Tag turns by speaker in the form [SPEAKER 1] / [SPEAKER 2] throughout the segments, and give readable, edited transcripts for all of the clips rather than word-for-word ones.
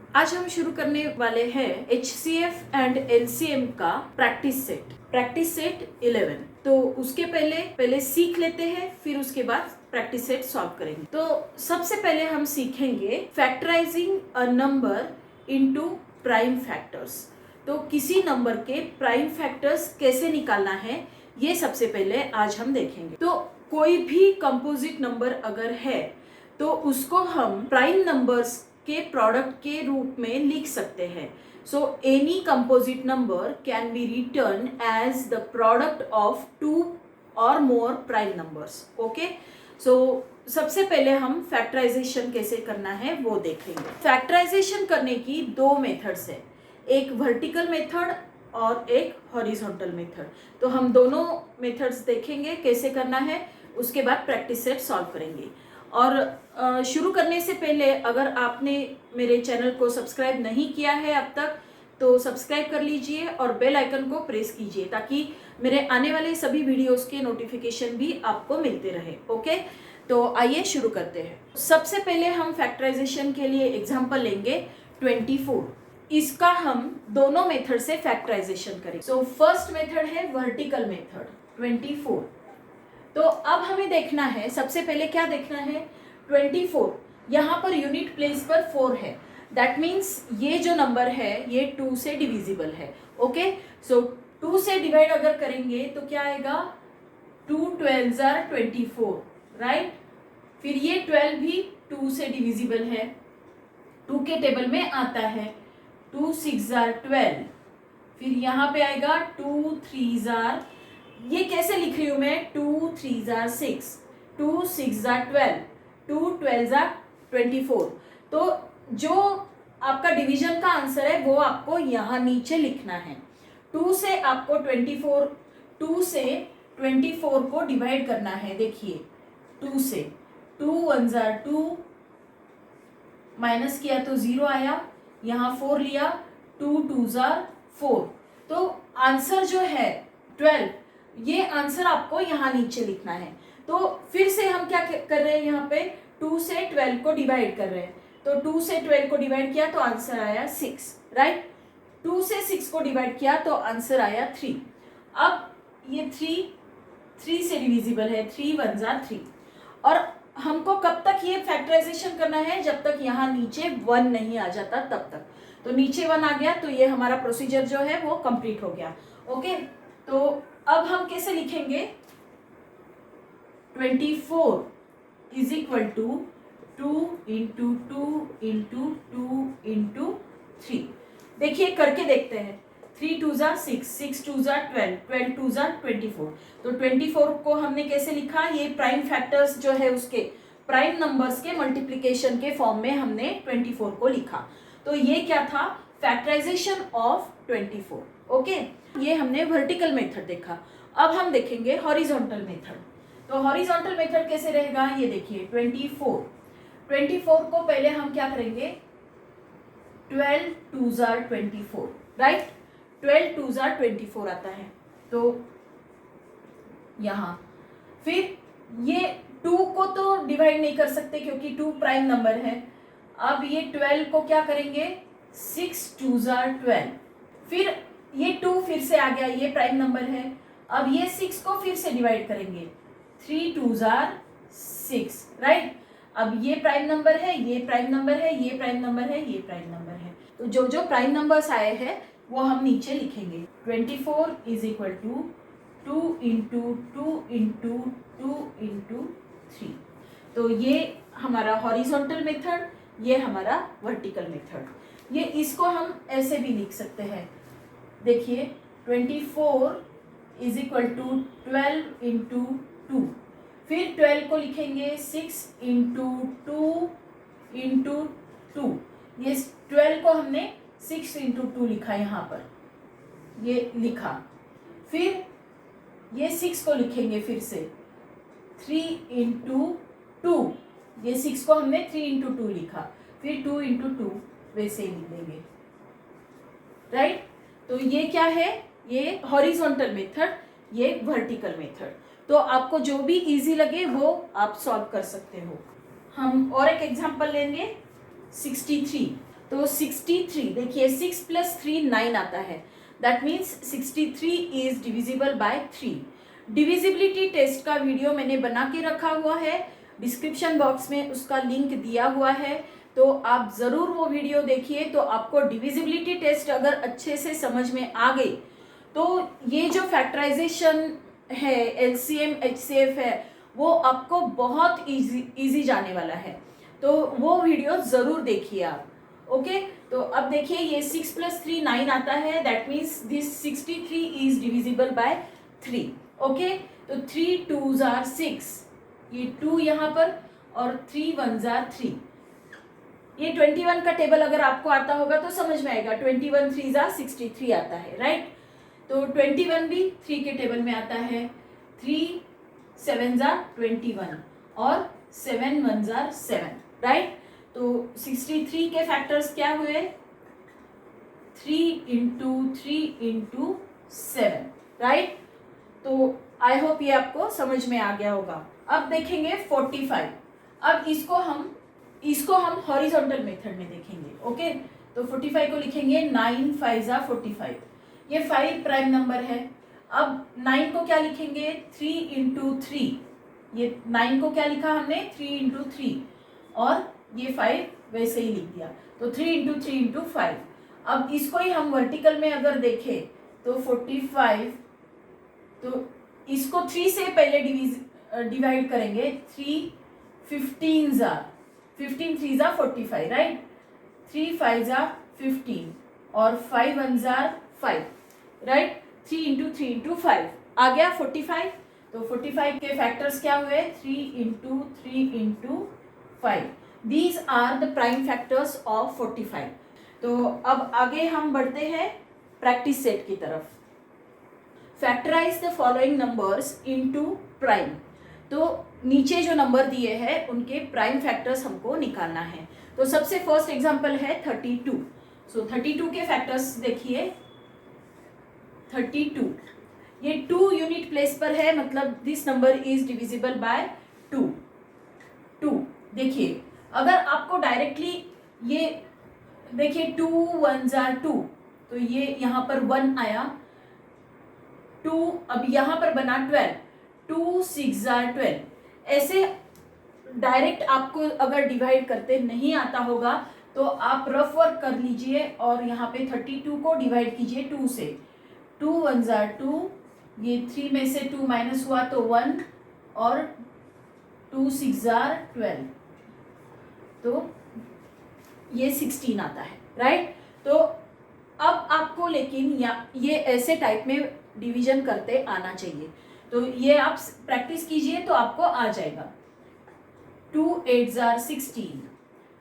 [SPEAKER 1] आज हम शुरू करने वाले हैं HCF एंड LCM का प्रैक्टिस सेट 11। तो उसके पहले सीख लेते हैं, फिर उसके बाद प्रैक्टिस सेट सॉल्व करेंगे। तो सबसे पहले हम सीखेंगे factorising a number into prime factors. तो किसी नंबर के प्राइम फैक्टर्स कैसे निकालना है, ये सबसे पहले आज हम देखेंगे। तो कोई भी कंपोजिट नंबर अगर है तो उसको हम प्राइम नंबर्स के प्रोडक्ट के रूप में लिख सकते हैं। So any composite number can be written as the product of two or more prime numbers. Okay, so सबसे पहले हम फैक्टराइजेशन कैसे करना है वो देखेंगे। फैक्टराइजेशन करने की दो मेथड्स है, एक वर्टिकल मेथड और एक हॉरिजॉन्टल मेथड। तो हम दोनों मेथड्स देखेंगे कैसे करना है, उसके बाद प्रैक्टिस सेट सॉल्व करेंगे। और शुरू करने से पहले अगर आपने मेरे चैनल को सब्सक्राइब नहीं किया है अब तक तो सब्सक्राइब कर लीजिए और बेल आइकन को प्रेस कीजिए ताकि मेरे आने वाले सभी वीडियोस के नोटिफिकेशन भी आपको मिलते रहे। ओके, तो आइए शुरू करते हैं। सबसे पहले हम फैक्टराइजेशन के लिए एग्जांपल लेंगे 24। इसका हम दोनों मेथड से फैक्टराइजेशन करेंगे। सो फर्स्ट मेथड है वर्टिकल मेथड 24। तो अब हमें देखना है, सबसे पहले क्या देखना है, 24 यहाँ पर यूनिट प्लेस पर 4 है। दैट मीन्स ये जो नंबर है ये 2 से डिविजिबल है। ओके, सो 2 से डिवाइड अगर करेंगे तो क्या आएगा, 2 12 आर 24, राइट। फिर ये 12 भी 2 से डिविजिबल है, 2 के टेबल में आता है। 2 6 आर 12, फिर यहाँ पे आएगा 2 3 आर, ये कैसे लिख रही हूं मैं, 2 3 आर 6, 2 6 आर 12, 2 12 आर 24। तो जो आपका डिवीजन का आंसर है वो आपको यहाँ नीचे लिखना है। 2 से आपको 24 को डिवाइड करना है। देखिए 2 से 2 1 आर 2, माइनस किया तो 0 आया, यहाँ 4 लिया, 2 2 आर 4। तो आंसर जो है 12, ये आंसर आपको यहाँ नीचे लिखना है। तो फिर से हम क्या कर रहे हैं, यहाँ पे 2 से 12 को डिवाइड कर रहे हैं। तो 2 से 12 को डिवाइड किया तो आंसर आया 6, राइट। 2 से 6 को डिवाइड किया तो आंसर आया 3। अब ये 3 से डिविजिबल है, 3 1 आर 3। और हमको कब तक ये फैक्टराइजेशन करना है, जब तक यहाँ नीचे 1 नहीं आ जाता तब तक। तो नीचे 1 आ गया तो ये हमारा प्रोसीजर जो है वो कंप्लीट हो गया। ओके, तो अब हम कैसे लिखेंगे, 24 is equal to 2 into 2 into 2 into 3। देखिए करके देखते हैं, 3 2 जार 6, 6 2 जार 12, 12 2 जार 24। तो 24 को हमने कैसे लिखा, ये प्राइम फैक्टर्स जो है उसके प्राइम नंबर्स के मल्टीप्लिकेशन के फॉर्म में हमने 24 को लिखा। तो ये क्या था, फैक्टराइजेशन ऑफ 24। ओके, ये हमने वर्टिकल मेथड देखा। अब हम देखेंगे हॉरिजॉन्टल मेथड। तो हॉरिजॉन्टल मेथड कैसे रहेगा, ये देखिए 24 को पहले हम क्या करेंगे, 12 2 जार 24, राइट। 12 2 जार 24 आता है। तो यहाँ फिर ये 2 को तो डिवाइड नहीं कर सकते क्योंकि 2 प्राइम नंबर है। अब ये 12 को क्या करेंगे, 6 2 जार 12, फिर ये 2 फिर से आ गया, ये प्राइम नंबर है। अब ये 6 को फिर से डिवाइड करेंगे, 3 2 जार 6, राइट। अब ये प्राइम नंबर है, ये प्राइम नंबर है, ये प्राइम नंबर है, ये प्राइम नंबर है। तो जो जो प्राइम नंबर्स आए हैं वो हम नीचे लिखेंगे। 24 is equal to 2 into 2 into 2 into 3। तो ये हमारा हॉरिजॉन्टल मेथड, ये हमारा वर्टिकल मेथड। ये इसको हम ऐसे भी लिख सकते हैं, देखिए 24 इज इक्वल टू 12 इंटू 2, फिर 12 को लिखेंगे 6 इंटू 2 इंटू 2। ये 12 को हमने 6 इंटू 2 लिखा, यहाँ पर ये लिखा। फिर ये 6 को लिखेंगे फिर से 3 इंटू 2, ये 6 को हमने 3 इंटू 2 लिखा, फिर 2 इंटू 2 वैसे ही लिख देंगे, राइट। तो ये क्या है, ये हॉरिजॉन्टल मेथड, ये वर्टिकल मेथड। तो आपको जो भी इजी लगे वो आप सॉल्व कर सकते हो। हम और एक एग्जांपल लेंगे 63। तो 63, देखिए 6 + 3 9 आता है, that means 63 is divisible by 3। Divisibility test का वीडियो मैंने बना के रखा हुआ है, डिस्क्रिप्शन बॉक्स में उसका लिंक दिया हुआ है, तो आप ज़रूर वो वीडियो देखिए। तो आपको डिविजिबिलिटी टेस्ट अगर अच्छे से समझ में आ गई तो ये जो फैक्टराइजेशन है, एलसीएम एचसीएफ है, वो आपको बहुत इजी जाने वाला है। तो वो वीडियो ज़रूर देखिए आप। ओके, तो अब देखिए ये 6 + 3 9 आता है, that means this 63 is divisible by 3। Okay, तो 3 2s are 6, ये 2 यहाँ पर, और 3 1s are 3। ये 21 का टेबल अगर आपको आता होगा तो समझ में आएगा, 21 3s are 63 आता है, राइट। तो 21 भी 3 के टेबल में आता है, 3 7s are 21 और 7 1s are 7, राइट। तो 63 के फैक्टर्स क्या हुए, 3 × 3 × 7, राइट। तो आई होप ये आपको समझ में आ गया होगा। अब देखेंगे 45। अब इसको हम हॉरिजॉन्टल मेथड में देखेंगे। ओके, तो 45 को लिखेंगे 9 5s are 45, ये 5 प्राइम नंबर है। अब 9 को क्या लिखेंगे, 3 × 3, ये 9 को क्या लिखा हमने, 3 × 3, और ये 5 वैसे ही लिख दिया, तो 3 × 3 × 5। अब इसको ही हम वर्टिकल में अगर देखें तो 45, तो इसको 3 से पहले डिवाइड करेंगे, 3 15s are 15 3s are 45, right. 3 5s are 15 और 5 1s are 5, राइट। 3 × 3 × 5 आ गया 45। तो 45 के फैक्टर्स क्या हुए, 3 × 3 × 5। These are the prime factors of 45। तो अब आगे हम बढ़ते हैं प्रैक्टिस सेट की तरफ। Factorise the following numbers into prime. तो नीचे जो नंबर दिए हैं उनके प्राइम फैक्टर्स हमको निकालना है। तो सबसे फर्स्ट एग्जांपल है 32। सो 32 के फैक्टर्स देखिए, 32, ये 2 यूनिट प्लेस पर है, मतलब this number is divisible bye 2। देखिए, अगर आपको डायरेक्टली ये देखिए 2 1s are 2, तो ये यहाँ पर 1 आया, 2, अब यहाँ पर बना 12, 2 6s are 12। ऐसे डायरेक्ट आपको अगर डिवाइड करते नहीं आता होगा तो आप रफ वर्क कर लीजिए और यहाँ पे 32 को डिवाइड कीजिए 2 से। 2 1s are 2, ये 3 में से 2 माइनस हुआ तो 1, और 2 6s are 12, तो ये 16 आता है, राइट। तो अब आपको लेकिन ये ऐसे टाइप में डिवीजन करते आना चाहिए। तो ये आप प्रैक्टिस कीजिए तो आपको आ जाएगा। 2 8s are 16,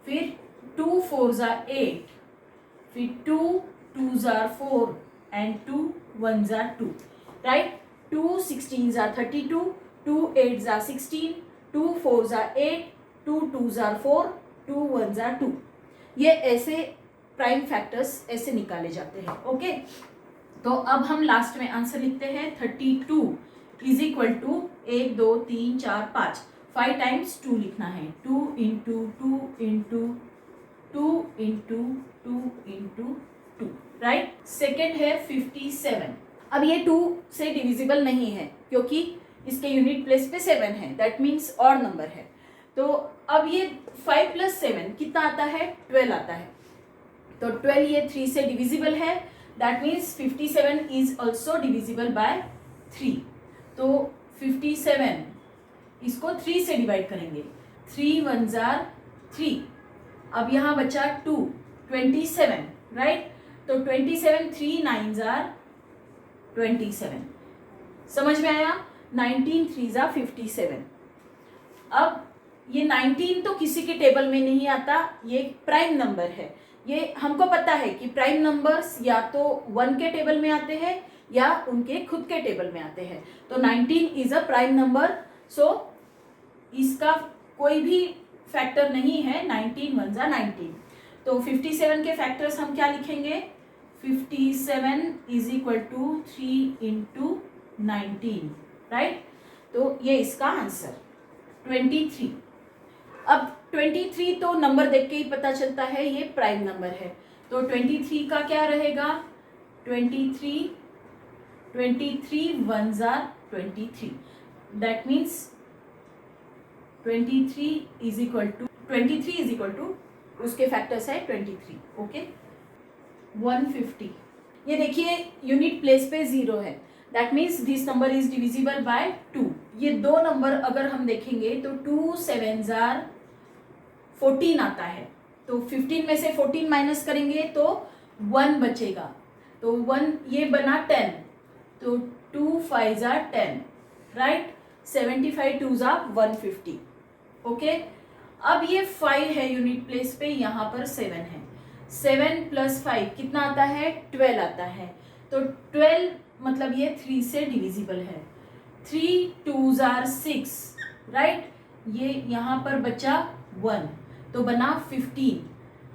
[SPEAKER 1] फिर 2 4s are 8, फिर 2 2s are 4 and 2 1s are 2, right. 2 16s are 32, 2 8s are 16, 2 4s are 8, 2 2s are 4, 2 1s are 2। ये ऐसे प्राइम फैक्टर्स ऐसे निकाले जाते हैं। ओके, तो अब हम लास्ट में आंसर लिखते हैं 32 इज इक्वल टू 1 2 3 4 5, 5 टाइम्स 2 लिखना है, 2 × 2 × 2 × 2 × 2, राइट। सेकेंड है 57। अब ये 2 से डिविजिबल नहीं है क्योंकि इसके यूनिट प्लेस पे 7 है, दैट मीन्स ऑड नंबर है। तो अब ये 5 + 7 कितना आता है, 12 आता है। तो 12 ये 3 से डिविजिबल है, that means 57 is also divisible by 3। तो 57 इसको 3 से डिवाइड करेंगे, 3 1s are 3, अब यहाँ बचा 2, 27, राइट। तो 27 3 9s are 27, समझ में आया। 19 3s are 57। अब ये 19 तो किसी के टेबल में नहीं आता, ये प्राइम नंबर है। ये हमको पता है कि प्राइम नंबर्स या तो 1 के टेबल में आते हैं या उनके खुद के टेबल में आते हैं। तो 19 इज अ प्राइम नंबर, सो इसका कोई भी फैक्टर नहीं है, 19 1s are 19। तो 57 के फैक्टर्स हम क्या लिखेंगे, 57 इज इक्वल टू 3 × 19, राइट। तो ये इसका आंसर 23। अब 23 तो नंबर देख के ही पता चलता है ये प्राइम नंबर है। तो 23 का क्या रहेगा, 23 1s are 23, that means 23 is equal to उसके फैक्टर्स है 23। ओके, 150, ये देखिए यूनिट प्लेस पे 0 है, that means this number is divisible bye 2। ये दो नंबर अगर हम देखेंगे तो 2 7s are 14 आता है, तो 15 में से 14 माइनस करेंगे तो 1 बचेगा, तो 1 ये बना 10, तो 2 5s are 10, right. 75 2s are 150। Okay, अब ये 5 है यूनिट प्लेस पे, यहाँ पर 7 है, 7 + 5 कितना आता है, 12 आता है, तो 12 मतलब ये 3 से डिविजिबल है। 3 2s are 6, राइट, ये यहाँ पर बचा 1, तो बना 15,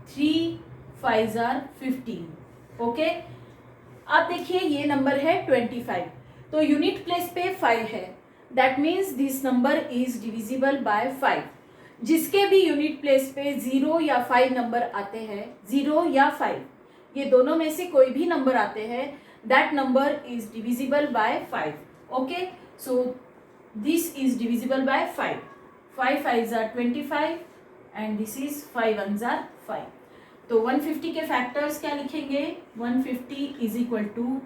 [SPEAKER 1] 3 5s are 15। ओके, अब देखिए ये नंबर है 25, तो यूनिट प्लेस पे 5 है, that means this number is divisible bye 5। जिसके भी यूनिट प्लेस पे 0 या 5 नंबर आते हैं, 0 या 5, ये दोनों में से कोई भी नंबर आते हैं, that number is divisible bye 5। Okay, so this is divisible bye 5, 5 5s are 25 and this is 5 1s are 5। तो 150 के फैक्टर्स क्या लिखेंगे, 150 is equal to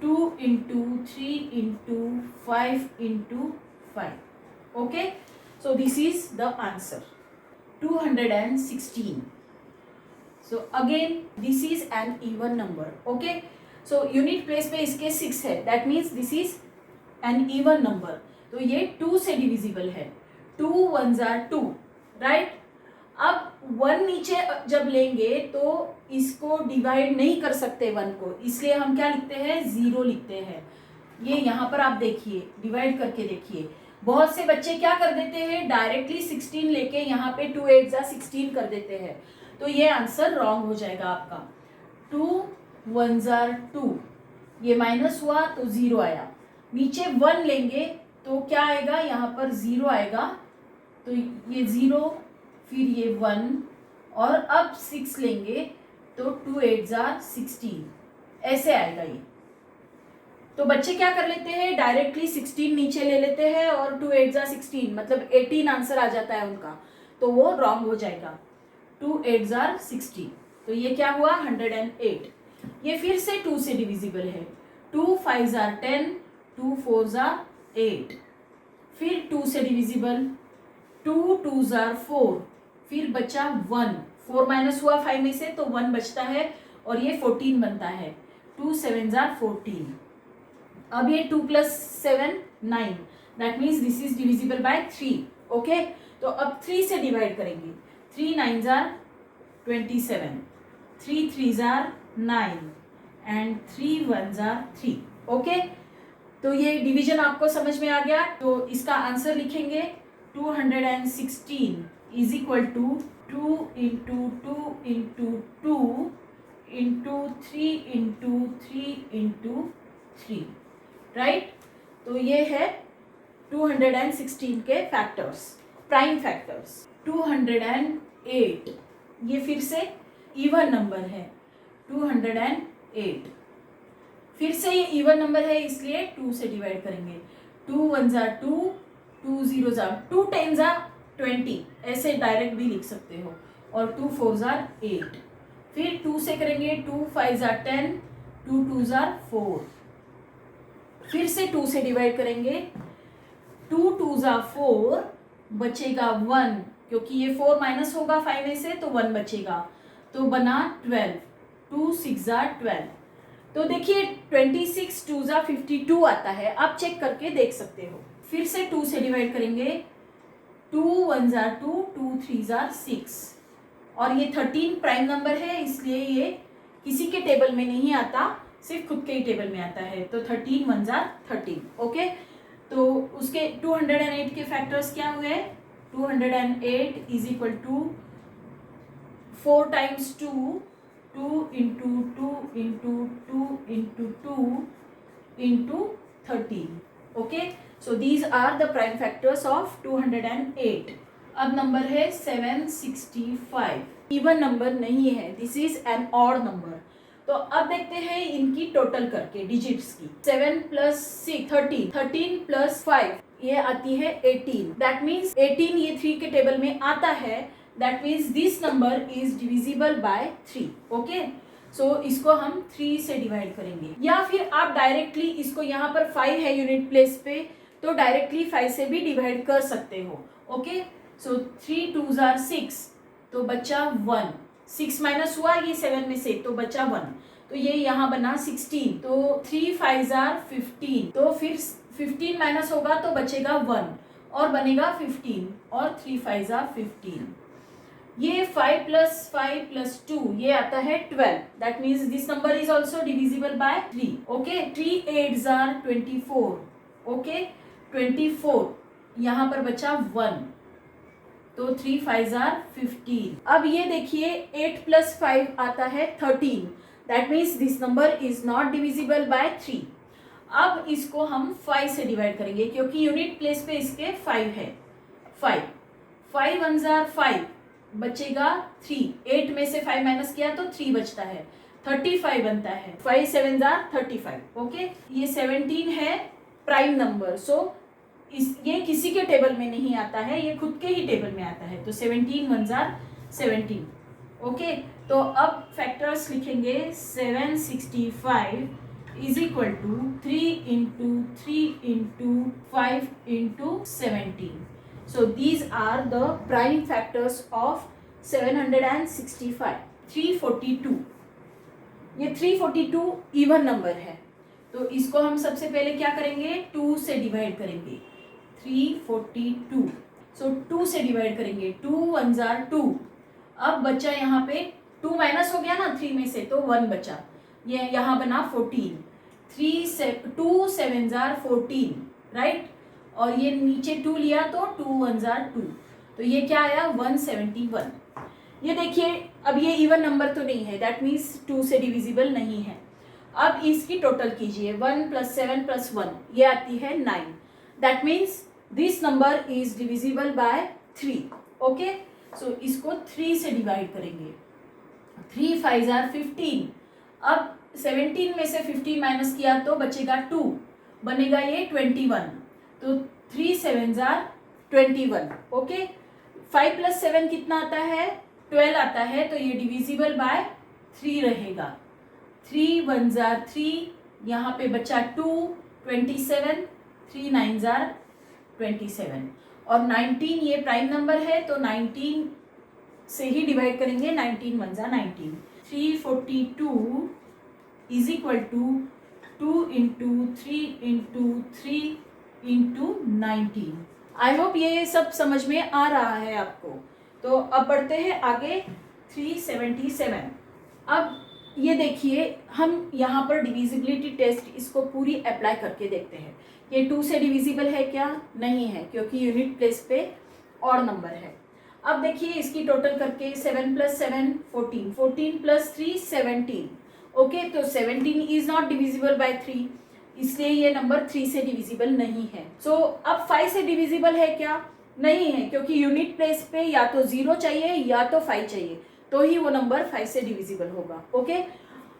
[SPEAKER 1] 2 into 3 into 5 into 5। Okay, so this is the answer, 216। so again this is an even number। okay, so unit place पे इसके 6 है, that means this is an even number, तो ये 2 से divisible है, 2 1s are 2, right। अब 1 नीचे जब लेंगे तो इसको डिवाइड नहीं कर सकते 1 को, इसलिए हम क्या लिखते हैं, 0 लिखते हैं। ये यहाँ पर आप देखिए, डिवाइड करके देखिए, बहुत से बच्चे क्या कर देते हैं, डायरेक्टली 16 लेके यहाँ पे 2 8s are 16 कर देते हैं, तो ये आंसर रॉन्ग हो जाएगा आपका। 2 1s are 2, ये माइनस हुआ तो 0 आया, नीचे 1 लेंगे तो क्या आएगा, यहाँ पर 0 आएगा, तो ये 0 फिर ये 1, और अब 6 लेंगे तो 2 8s are 16, ऐसे आएगा ये। तो बच्चे क्या कर लेते हैं, डायरेक्टली 16 नीचे ले लेते हैं और 2 8s are 16, मतलब 18 आंसर आ जाता है उनका, तो वो रॉन्ग हो जाएगा। 2 8s are 16, तो ये क्या हुआ, 108। ये फिर से 2 से डिविजिबल है, 2 5s are 10, 2 4s are 8, फिर 2 से डिविजिबल, 2 2s are 4, फिर बचा 1, 4 माइनस हुआ 5 में से तो 1 बचता है और ये 14 बनता है, 2 7s are 14। अब ये 2 + 7 9, that means this is divisible by 3। Okay, तो अब 3 से डिवाइड करेंगे, 3 9s are 27, 3 3s are 9 and 3 1s are 3। Okay, तो ये डिवीजन आपको समझ में आ गया, तो इसका आंसर लिखेंगे 216 is equal to 2 into 2 into 2 into 3 into 3 into 3, right. तो ये है 216 के फैक्टर्स, प्राइम फैक्टर्स। 208, ये फिर से इवन नंबर है, 208 फिर से ये इवन नंबर है, इसलिए 2 से डिवाइड करेंगे, 2 1s are 2, 2 0s are 2 10s are 20, ऐसे डायरेक्ट भी लिख सकते हो, और 2 4s are 8, फिर 2 से करेंगे, 2 5s are 10, 2 2s are 4, फिर से 2 से डिवाइड करेंगे, 2 2s are 4, बचेगा 1, क्योंकि ये 4 माइनस होगा 5 में से तो 1 बचेगा, तो बना 12, 2 6s are 12। तो देखिए 26 2s are 52 आता है, आप चेक करके देख सकते हो। फिर से 2 से डिवाइड करेंगे, 2 1s are 2, 2 3s are 6, और ये 13 प्राइम नंबर है, इसलिए ये किसी के टेबल में नहीं आता, सिर्फ खुद के ही टेबल में आता है, तो 13 1s are 13। ओके, तो उसके 208 के फैक्टर्स क्या हुए, 208 is equal to 4 times 2, 2 into 2 into 2 into 2 into 13। okay, so these are the prime factors of 208। अब नंबर है 765, इवन नंबर नहीं है, this is an odd number. तो अब देखते हैं इनकी टोटल करके डिजिट्स की। 7 प्लस 6 13, 13 प्लस 5 ये आती है 18। दैट मीन्स 18 ये 3 के टेबल में आता है। That means this number is divisible by 3। Okay, so इसको हम 3 से डिवाइड करेंगे, या फिर आप डायरेक्टली इसको, यहाँ पर 5 है यूनिट प्लेस पे, तो डायरेक्टली 5 से भी डिवाइड कर सकते हो। ओके, सो 3 2s are 6, तो बचा 1, 6 माइनस हुआ ये 7 में से, तो बचा 1, तो ये यहाँ बना 16, तो 3 5s are 15, तो फिर 15 माइनस होगा तो बचेगा 1 और बनेगा 15, और 3 5s are 15। ये 5 प्लस 5 प्लस 2 ये आता है 12। That means this number is also divisible by 3। Okay, 3 8s are 24। Okay, 24, यहाँ पर बचा 1, तो 3 5s are 15। अब ये देखिए 8 प्लस 5 आता है 13। That means this number is not divisible by 3। अब इसको हम 5 से डिवाइड करेंगे, क्योंकि यूनिट प्लेस पे इसके 5 है। 5 1s are 5, बचेगा 3, 8 में से 5 माइनस किया तो 3 बचता है, 35 बनता है। 5 7s are 35। ओके, ये 17 है प्राइम नंबर, सो ये किसी के टेबल में नहीं आता है, ये खुद के ही टेबल में आता है, तो 17 1s are 17। ओके, तो अब फैक्टर्स लिखेंगे। 765 is equal to 3 into 3 into 5 into 17। So these are the prime factors of 765। 342, ये 342 इवन नंबर है, तो इसको हम सबसे पहले क्या करेंगे, 2 से डिवाइड करेंगे। 342, सो 2 से डिवाइड करेंगे, 2 1s are 2। अब बचा यहाँ पे 2 माइनस हो गया ना 3 में से, तो 1 बचा, ये यहाँ बना 14। 2 7s are 14, राइट, और ये नीचे 2 लिया तो 2 1s are 2, तो ये क्या आया 171। ये देखिए अब ये इवन नंबर तो नहीं है, दैट मीन्स 2 से डिविजिबल नहीं है। अब इसकी टोटल कीजिए, 1 प्लस 7 प्लस 1 ये आती है 9। That means this number is divisible by 3। Okay, so इसको 3 से डिवाइड करेंगे। 3 5s are 15। अब 17 में से 15 माइनस किया तो बचेगा 2, बनेगा ये 21, तो 3 7s are 21। ओके, 5 प्लस 7 कितना आता है, 12 आता है, तो ये डिविजिबल बाय 3 रहेगा। 3 1s are 3, यहाँ पे बचा 2, 27, 3 9s are 27, और 19 ये प्राइम नंबर है, तो 19 से ही डिवाइड करेंगे। 19 1s are 19। 342 is equal to 2 into 3 into 3 into 19। I hope ये सब समझ में आ रहा है आपको। तो अब बढ़ते हैं आगे। 377। अब ये देखिए हम यहाँ पर डिविजिबिलिटी टेस्ट इसको पूरी अप्लाई करके देखते हैं। ये 2 से डिविजिबल है क्या, नहीं है, क्योंकि यूनिट प्लेस पे ऑड नंबर है। अब देखिए इसकी टोटल करके 7 प्लस 7 14, 14 प्लस 3 17। ओके, तो 17 इज नॉट डिविजिबल बाय 3, इसलिए ये नंबर 3 से डिविजिबल नहीं है। सो अब 5 से डिविजिबल है क्या, नहीं है, क्योंकि यूनिट प्लेस पे या तो 0 चाहिए या तो 5 चाहिए, तो ही वो नंबर 5 से डिविजिबल होगा। ओके,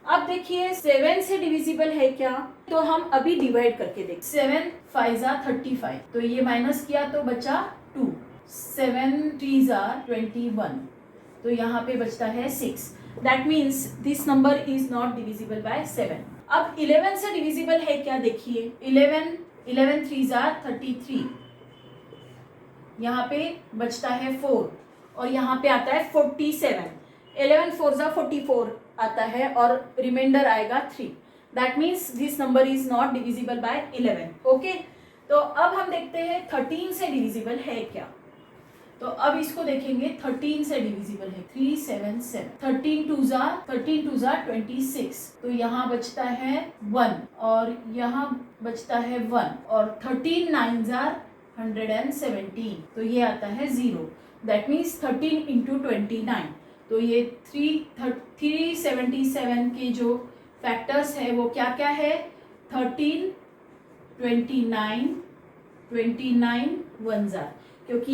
[SPEAKER 1] अब देखिए 7 से डिविजिबल है क्या, तो हम अभी डिवाइड करके देख। 7 5s are 35, तो ये माइनस किया तो बचा 2, 7 3s are 21, तो यहाँ पे बचता है 6। That means this number is not divisible by 7। अब 11 से डिविजिबल है क्या देखिए। 11 3s are 33, यहाँ पे बचता है 4, और यहाँ पे आता है 47। 11 4s are 44 आता है, और रिमाइंडर आएगा 3। That means this number is not divisible by 11। Okay, तो अब हम देखते हैं 13 से डिविजिबल है क्या। तो अब इसको देखेंगे, 13 से डिविजिबल है। 377, 13 2s are 26, तो यहाँ बचता है 1, और यहाँ बचता है 1, और 13 9s are 117, तो ये आता है 0। दैट मीन्स 13 इंटू 29, तो ये 377 के जो फैक्टर्स है वो क्या क्या है, 13 29 1s are, क्योंकि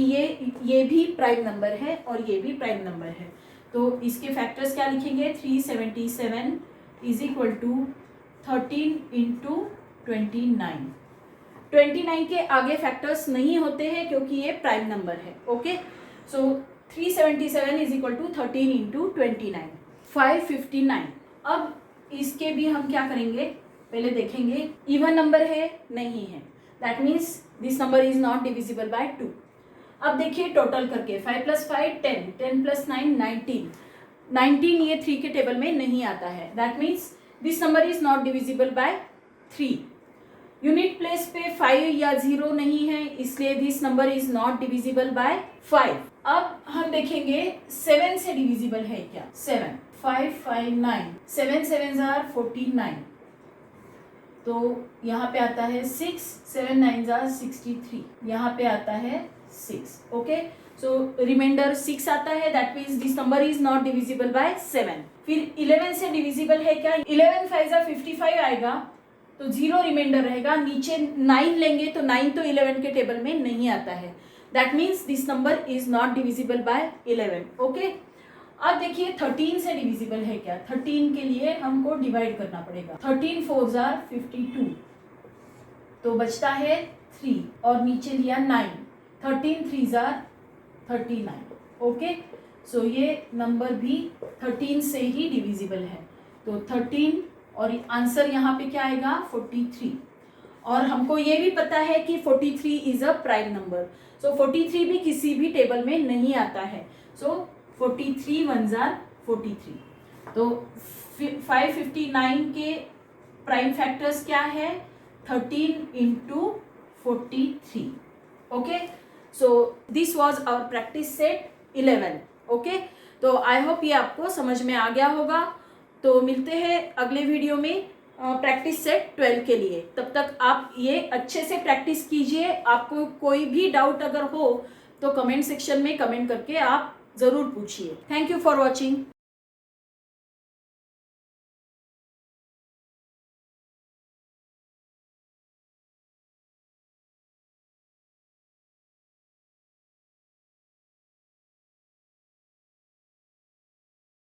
[SPEAKER 1] ये भी प्राइम नंबर है और ये भी प्राइम नंबर है। तो इसके फैक्टर्स क्या लिखेंगे, 377 इज इक्वल टू 13 इंटू 29। 29 के आगे फैक्टर्स नहीं होते हैं क्योंकि ये प्राइम नंबर है। Okay, so 377 is equal to 13 into 29, 559। अब इसके भी हम क्या करेंगे, पहले देखेंगे इवन नंबर है नहीं है, that means this number is not divisible by 2। अब देखिए टोटल करके 5 + 5 10, 10 + 9 19, 19 ये 3 के टेबल में नहीं आता है, that means this number is not divisible by 3। Unit place पे 5 या 0 नहीं है, इसलिए this number is not divisible by 5। अब हम देखेंगे 7 से डिविजिबल है क्या, 7, 5 5 9, 7 7 जार 49, तो यहाँ पे आता है 6, 7 9 जार 63, यहाँ पे आता है 6। ओके, सो रिमाइंडर 6 आता है, that means this number is not divisible by 7। फिर 11 से डिविजिबल है क्या, 11 5 जार 55 आएगा, तो 0 रिमाइंडर रहेगा, नीचे 9 लेंगे तो 9 तो 11 के टेबल में नहीं आता है, that means this number is not divisible by 11। Okay, अब देखिए 13 से डिविजिबल है क्या, 13 के लिए हमको डिवाइड करना पड़ेगा, 13 4 जार 52, तो बचता है 3 और नीचे लिया 9, 13 3 जार 39। ओके, सो ये नंबर भी 13 से ही डिविजिबल है, तो 13 और आंसर यहाँ पे क्या आएगा 43। और हमको ये भी पता है कि 43 इज अ प्राइम नंबर, सो 43 भी किसी भी टेबल में नहीं आता है, सो 43 1 जार 43। तो 559 के प्राइम फैक्टर्स क्या है, 13 into 43। Okay, so this was our practice set 11। Okay, तो आई होप ये आपको समझ में आ गया होगा। तो मिलते हैं अगले वीडियो में प्रैक्टिस सेट 12 के लिए। तब तक आप ये अच्छे से प्रैक्टिस कीजिए। आपको कोई भी डाउट अगर हो तो कमेंट सेक्शन में कमेंट करके आप ज़रूर पूछिए। Thank you for watching.